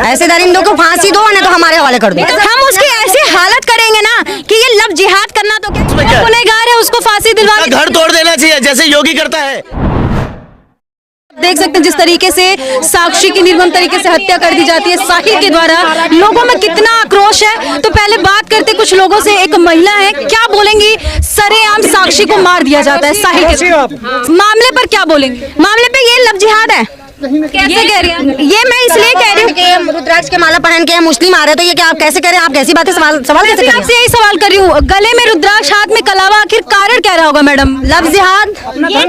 ऐसे दरिंदों को फांसी दो ना तो हमारे हवाले कर दो। हम उसकी ऐसी हालत करेंगे ना कि ये लव जिहाद करना तो क्या, गुनहगार है उसको फांसी दिलवा घर तोड़ देना चाहिए जैसे योगी करता है। देख सकते हैं जिस तरीके से साक्षी की निर्मम तरीके से हत्या कर दी जाती है साहिल के द्वारा, लोगों में कितना आक्रोश है। तो पहले बात करते कुछ लोगों से। एक महिला है, क्या बोलेंगी? सरेआम साक्षी को मार दिया जाता है साहिल के मामले पर, क्या बोलेंगे? मामले पे ये लव जिहाद है, कैसे कह रही हैं? ये मैं इसलिए कह रही हूँ कि रुद्राक्ष के माला पहन के मुस्लिम आ रहे तो ये क्या आप कैसे करें? आप कैसी बातें सवाल कैसे करें? आपसे यही सवाल कर रही हूँ, गले में रुद्राक्ष हाथ में कलावा, आखिर कारण क्या रहा होगा मैडम? लव जिहाद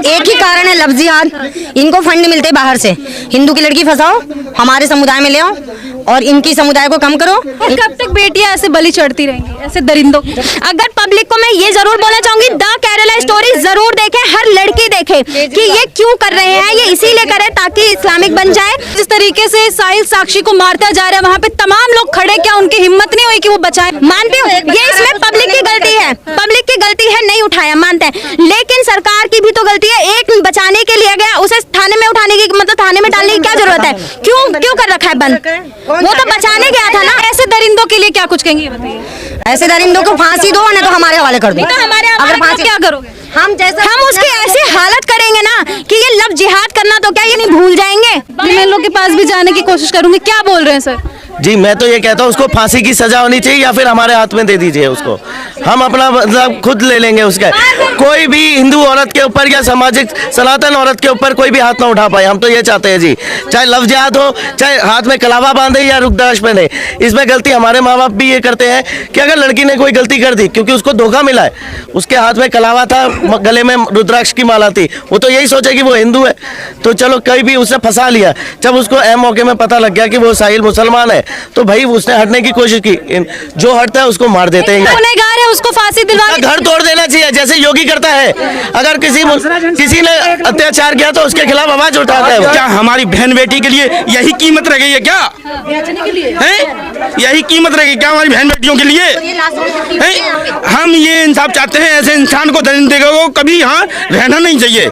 एक ही कारण है, लव जिहाद। इनको फंड मिलते बाहर से, हिंदू की लड़की फंसाओ, हमारे समुदाय में ले आओ और इनकी समुदाय को कम करो। कब तक बेटियां ऐसे बलि चढ़ती रहेंगी, ऐसे दरिंदों? अगर पब्लिक को मैं ये जरूर बोलना चाहूंगी, द केरला स्टोरी जरूर देखें, हर लड़की देखे कि ये क्यों कर रहे हैं। ये इसीलिए करे ताकि इस्लामिक बन जाए। जिस तरीके से साहिल साक्षी को मारता जा रहा है, वहाँ पे तमाम लोग खड़े, क्या उनकी हिम्मत नहीं हुई कि वो बचाएं? मानते हो ये इसमें पब्लिक की गलती है, पब्लिक की गलती है, नहीं उठाया मानते हैं, लेकिन सरकार की भी तो गलती है। एक बचाने के लिए गया, उसे थाने में उठाने की, मतलब थाने में डालने की क्या जरूरत है? क्यों कर रखा है बंद? वो तो बचाने गया था ना। ऐसे दरिंदों के लिए क्या कुछ कहेंगे, बताइए? ऐसे दरिंदों को फांसी दो ना तो हमारे हवाले कर दो। अगर फांसी क्या करोगे? हम उसकी ऐसी हालत करेंगे ना कि ये लव जिहाद करना तो क्या, ये नहीं भूल जाएंगे। मैं लोग के पास भी जाने की कोशिश करूंगी। क्या बोल रहे हैं सर? जी मैं तो ये कहता हूँ उसको फांसी की सजा होनी चाहिए या फिर हमारे हाथ में दे दीजिए उसको, हम अपना मतलब खुद ले लेंगे उसका। कोई भी हिंदू औरत के ऊपर या सामाजिक सनातन औरत के ऊपर कोई भी हाथ ना उठा पाए, हम तो ये चाहते हैं जी। चाहे लव जिहाद हो, चाहे हाथ में कलावा बांधे या रुद्राक्ष पहने, इसमें गलती हमारे माँ बाप भी ये करते हैं कि अगर लड़की ने कोई गलती कर दी, क्योंकि उसको धोखा मिला है, उसके हाथ में कलावा था, गले में रुद्राक्ष की माला थी, वो तो यही सोचे कि वो हिंदू है, तो चलो कहीं भी उसने फंसा लिया। जब उसको एम मौके में पता लग गया कि वो साहिल मुसलमान है, तो भाई उसने हटने की कोशिश की, जो हटता है उसको मार देते हैं। गुनहगार है उसको फांसी दिलवा, घर तोड़ देना चाहिए जैसे योगी करता है। अगर किसी ने अत्याचार किया तो उसके खिलाफ आवाज उठाता है। क्या हमारी बहन बेटी के लिए यही कीमत रह गई है क्या? यही कीमत रह गई क्या हमारी बहन बेटियों के लिए? हम ये इंसाफ चाहते हैं, ऐसे इंसान को दरिंदे को कभी यहाँ रहना नहीं चाहिए।